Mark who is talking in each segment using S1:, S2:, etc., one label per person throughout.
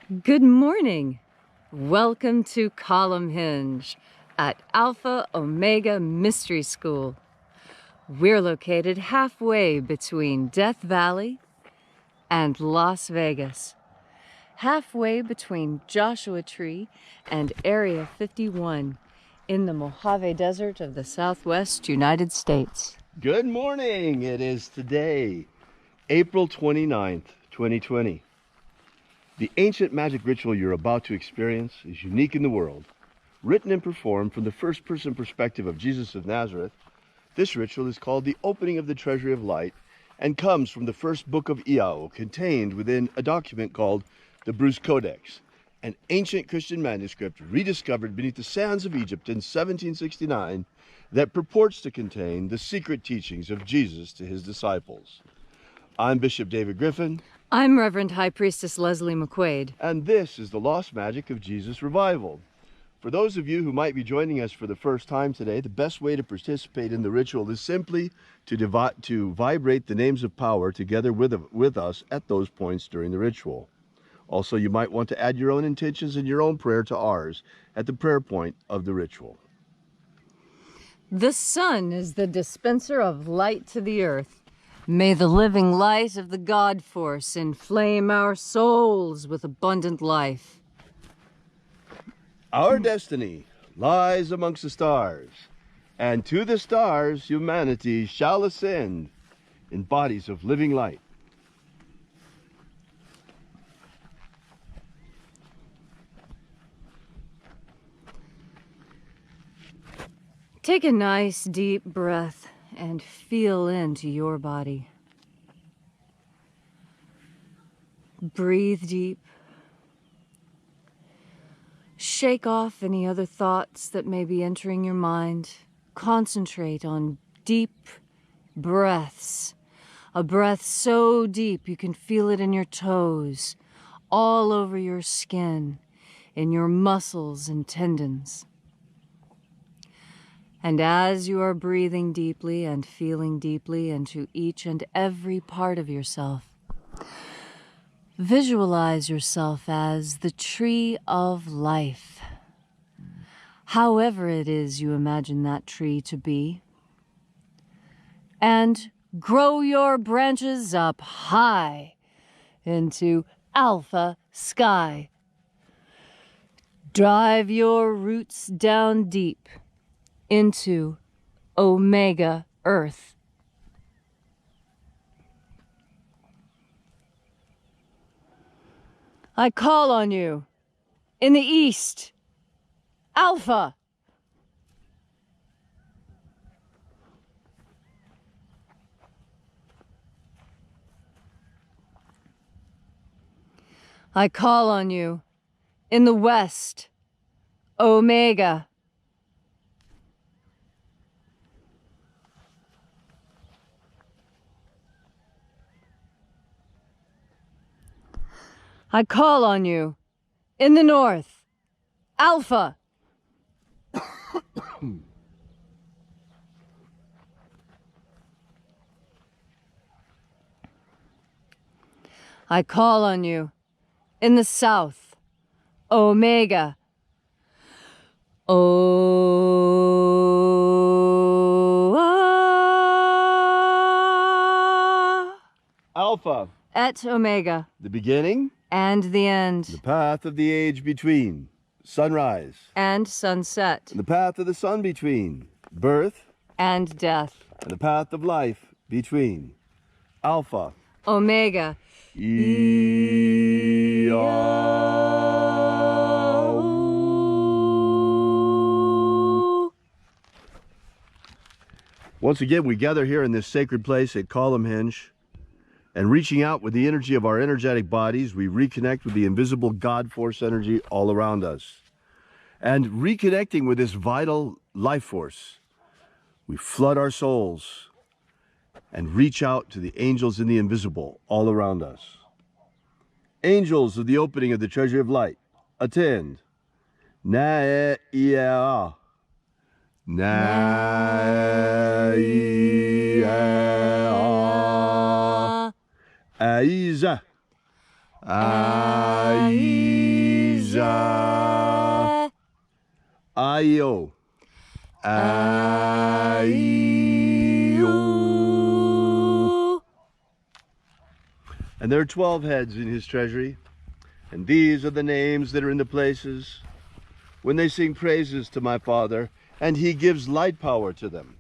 S1: Good morning. Welcome to Column Hinge at Alpha Omega Mystery School. We're located halfway between Death Valley and Las Vegas. Halfway between Joshua Tree and Area 51 in the Mojave Desert of the Southwest United States.
S2: Good morning. It is today, April 29th, 2020. The ancient magic ritual you're about to experience is unique in the world. Written and performed from the first-person perspective of Jesus of Nazareth, this ritual is called the opening of the treasury of light and comes from the first book of Iao, contained within a document called the Bruce Codex, an ancient Christian manuscript rediscovered beneath the sands of Egypt in 1769 that purports to contain the secret teachings of Jesus to his disciples. I'm Bishop David Griffin.
S1: I'm Reverend High Priestess Leslie McQuaid.
S2: And this is the Lost Magic of Jesus Revival. For those of you who might be joining us for the first time today, the best way to participate in the ritual is simply to vibrate the names of power together with us at those points during the ritual. Also, you might want to add your own intentions and your own prayer to ours at the prayer point of the ritual.
S1: The sun is the dispenser of light to the earth. May the living light of the God Force inflame our souls with abundant life.
S2: Our destiny lies amongst the stars, and to the stars humanity shall ascend in bodies of living light.
S1: Take a nice deep breath and feel into your body. Breathe deep. Shake off any other thoughts that may be entering your mind. Concentrate on deep breaths. A breath so deep you can feel it in your toes, all over your skin, in your muscles and tendons. And as you are breathing deeply and feeling deeply into each and every part of yourself, visualize yourself as the tree of life. However it is you imagine that tree to be. And grow your branches up high into alpha sky. Drive your roots down deep into Omega Earth. I call on you in the east, Alpha. I call on you in the west, Omega. I call on you in the north, Alpha. I call on you in the south, Omega.
S2: Alpha.
S1: Et Omega.
S2: The beginning.
S1: And the end.
S2: The path of the age between. Sunrise.
S1: And sunset.
S2: The path of the sun between. Birth.
S1: And death.
S2: And the path of life between. Alpha.
S1: Omega.
S2: Once again, we gather here in this sacred place at Column Hinge, and reaching out with the energy of our energetic bodies, we reconnect with the invisible God Force energy all around us. And reconnecting with this vital life force, we flood our souls and reach out to the angels in the invisible all around us. Angels of the opening of the treasury of light, attend. Na-e-ia. Na-ia. Aiza. Ai. A-I-E-O. A-I-E-O. And there are 12 heads in his treasury, and these are the names that are in the places when they sing praises to my Father, and he gives light power to them.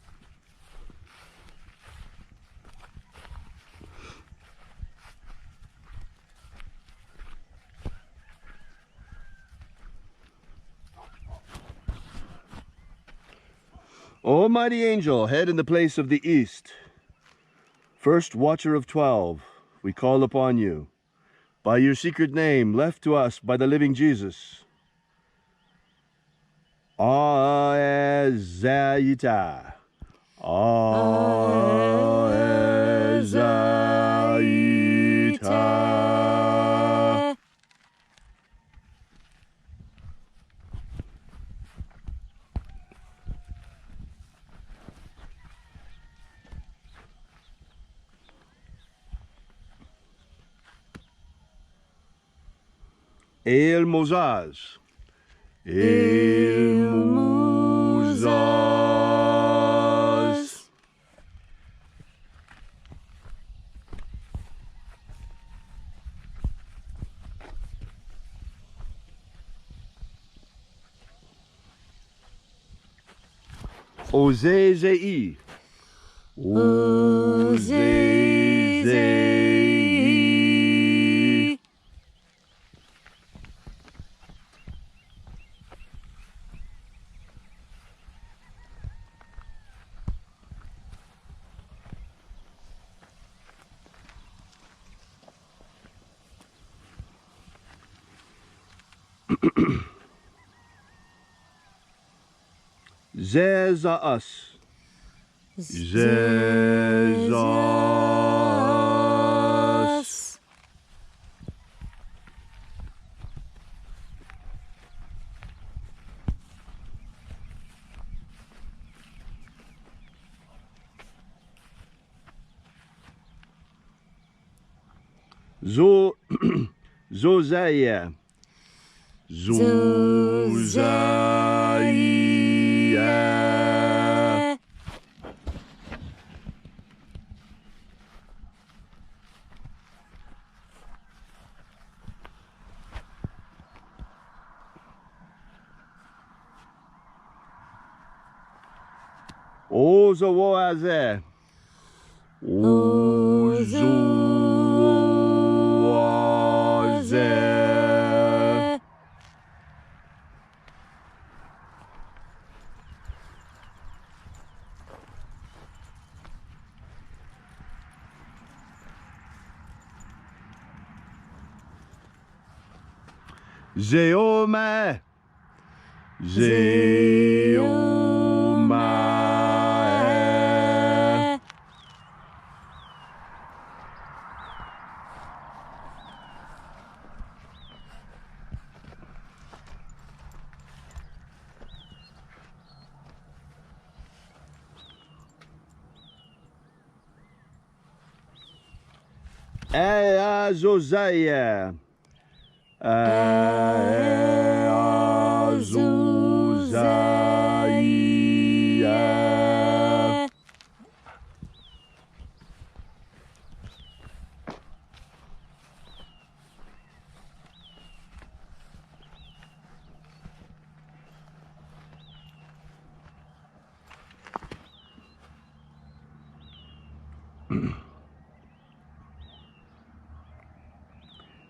S2: O mighty angel, head in the place of the east, first watcher of 12, we call upon you, by your secret name left to us by the living Jesus. Aezaita. Aezaita. El Mozaz. El Mozaz. Ozezei. Ozezei. Zezaus. Zezaus. Zozaya. Zozaya. Ozoaze. Ozoaze. Zeoma. Zeoma. Azozaya. Azozaya.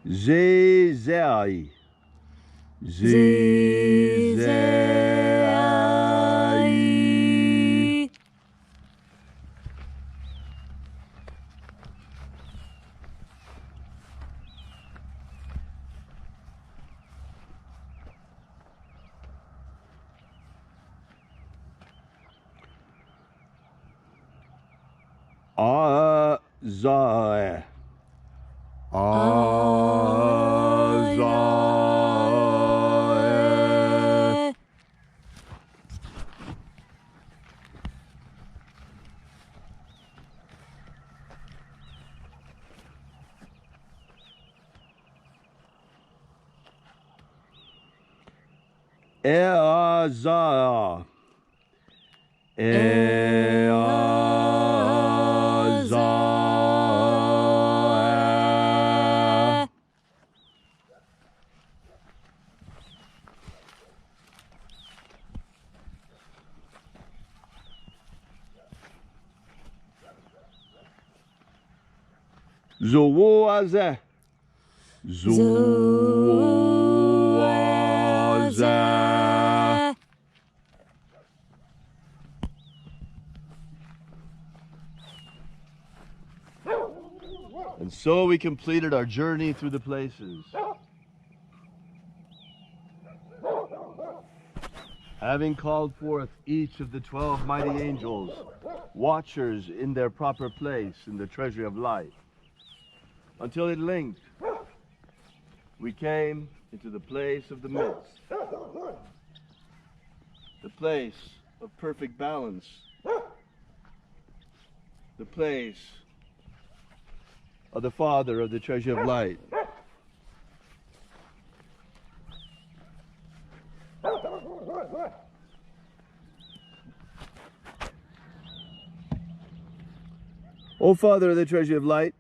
S2: Zezai. Zezai. Azai. Azai. Eaza. Eaza. Zoaza. Zoaza. And so we completed our journey through the places. Having called forth each of the 12 mighty angels, watchers in their proper place in the treasury of light, until at length we came into the place of the midst, the place of perfect balance, the place of the Father of the treasure of light. O Father of the treasure of light,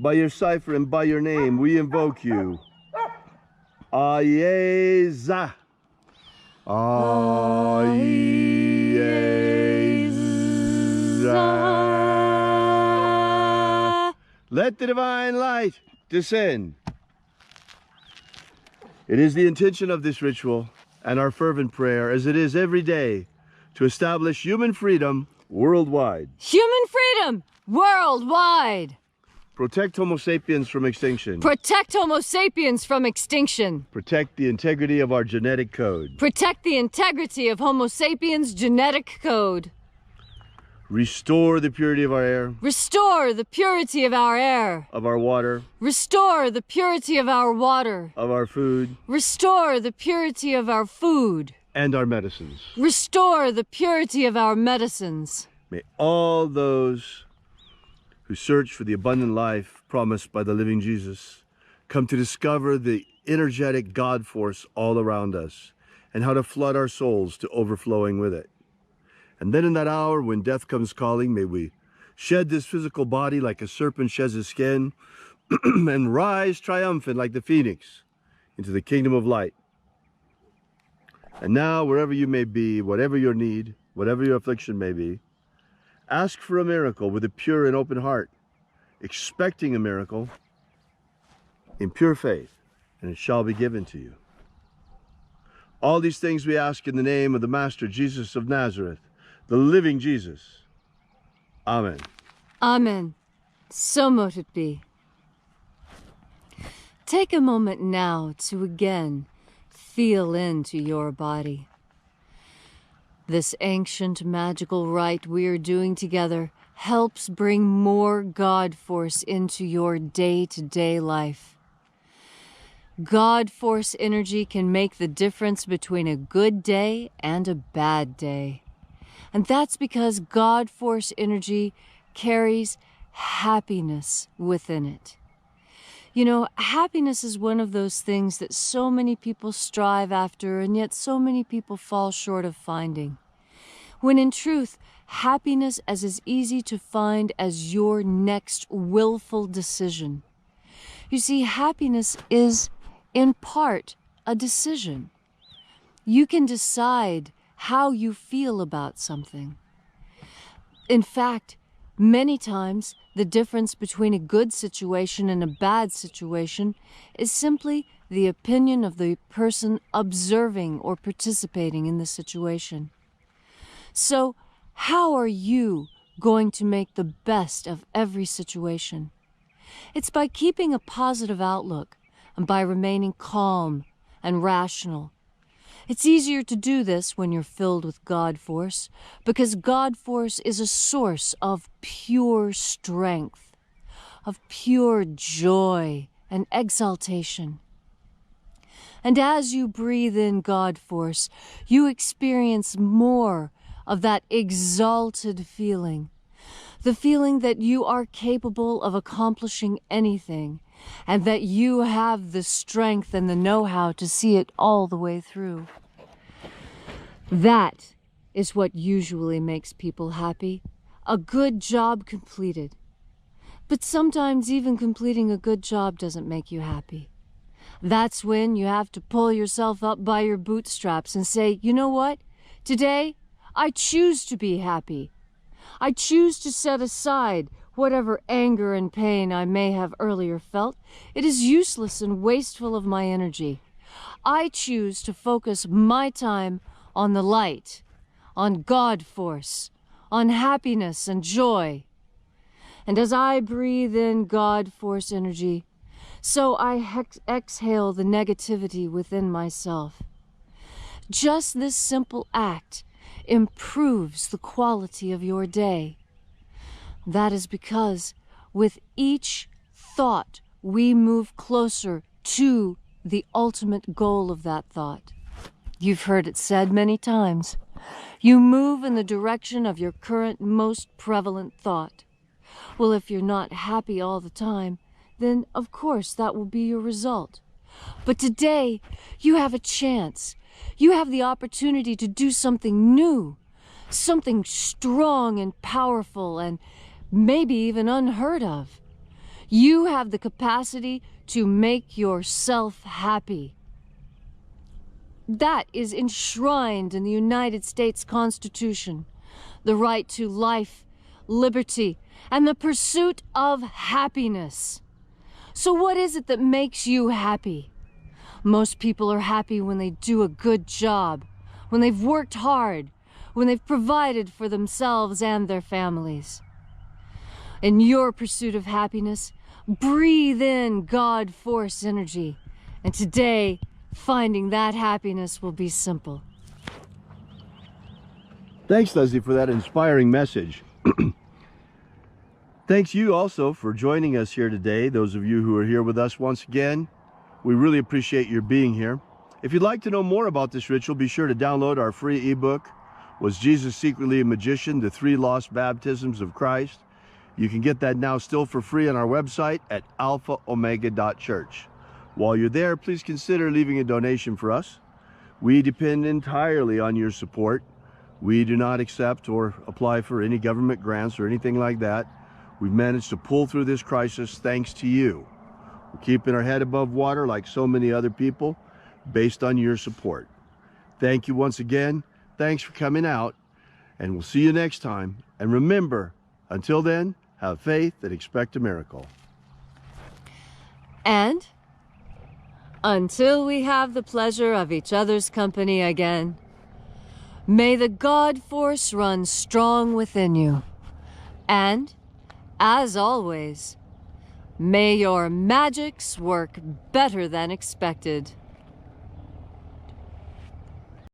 S2: by your cipher and by your name, we invoke you. Ayeza. Ayeza. Let the divine light descend. It is the intention of this ritual and our fervent prayer, as it is every day, to establish human freedom worldwide.
S1: Human freedom worldwide.
S2: Protect Homo sapiens from extinction.
S1: Protect Homo sapiens from extinction.
S2: Protect the integrity of our genetic code.
S1: Protect the integrity of Homo sapiens' genetic code.
S2: Restore the purity of our air.
S1: Restore the purity of our air.
S2: Of our water.
S1: Restore the purity of our water.
S2: Of our food.
S1: Restore the purity of our food.
S2: And our medicines.
S1: Restore the purity of our medicines.
S2: May all those who search for the abundant life promised by the living Jesus come to discover the energetic God force all around us and how to flood our souls to overflowing with it. And then in that hour when death comes calling, may we shed this physical body like a serpent sheds his skin and rise triumphant like the phoenix into the kingdom of light. And now, wherever you may be, whatever your need, whatever your affliction may be, ask for a miracle with a pure and open heart, expecting a miracle in pure faith, and it shall be given to you. All these things we ask in the name of the Master Jesus of Nazareth, the living Jesus. Amen.
S1: Amen. So mote it be. Take a moment now to again feel into your body. This ancient magical rite we are doing together helps bring more God force into your day-to-day life. God force energy can make the difference between a good day and a bad day. And that's because God force energy carries happiness within it. You know, happiness is one of those things that so many people strive after, and yet so many people fall short of finding. When in truth, happiness is as easy to find as your next willful decision. You see, happiness is, in part, a decision. You can decide how you feel about something. In fact, many times, the difference between a good situation and a bad situation is simply the opinion of the person observing or participating in the situation. So, how are you going to make the best of every situation? It's by keeping a positive outlook and by remaining calm and rational. It's easier to do this when you're filled with God force, because God force is a source of pure strength, of pure joy and exaltation. And as you breathe in God force, you experience more of that exalted feeling, the feeling that you are capable of accomplishing anything, and that you have the strength and the know-how to see it all the way through. That is what usually makes people happy. A good job completed. But sometimes even completing a good job doesn't make you happy. That's when you have to pull yourself up by your bootstraps and say, you know what? Today, I choose to be happy. I choose to set aside whatever anger and pain I may have earlier felt. It is useless and wasteful of my energy. I choose to focus my time on the light, on God force, on happiness and joy. And as I breathe in God force energy, so I exhale the negativity within myself. Just this simple act improves the quality of your day. That is because with each thought, we move closer to the ultimate goal of that thought. You've heard it said many times. You move in the direction of your current most prevalent thought. Well, if you're not happy all the time, then of course that will be your result. But today, you have a chance. You have the opportunity to do something new, something strong and powerful and maybe even unheard of. You have the capacity to make yourself happy. That is enshrined in the United States Constitution, the right to life, liberty, and the pursuit of happiness. So what is it that makes you happy? Most people are happy when they do a good job, when they've worked hard, when they've provided for themselves and their families. In your pursuit of happiness, breathe in God force energy, and today, finding that happiness will be simple.
S2: Thanks, Leslie, for that inspiring message. Thanks you also for joining us here today. Those of you who are here with us once again, we really appreciate your being here. If you'd like to know more about this ritual, be sure to download our free ebook, Was Jesus Secretly a Magician? The 3 Lost Baptisms of Christ. You can get that now still for free on our website at alphaomega.church. While you're there, please consider leaving a donation for us. We depend entirely on your support. We do not accept or apply for any government grants or anything like that. We've managed to pull through this crisis thanks to you. We're keeping our head above water like so many other people based on your support. Thank you once again. Thanks for coming out, and we'll see you next time. And remember, until then, have faith and expect a miracle.
S1: And until we have the pleasure of each other's company again, may the God force run strong within you. And, as always, may your magics work better than expected.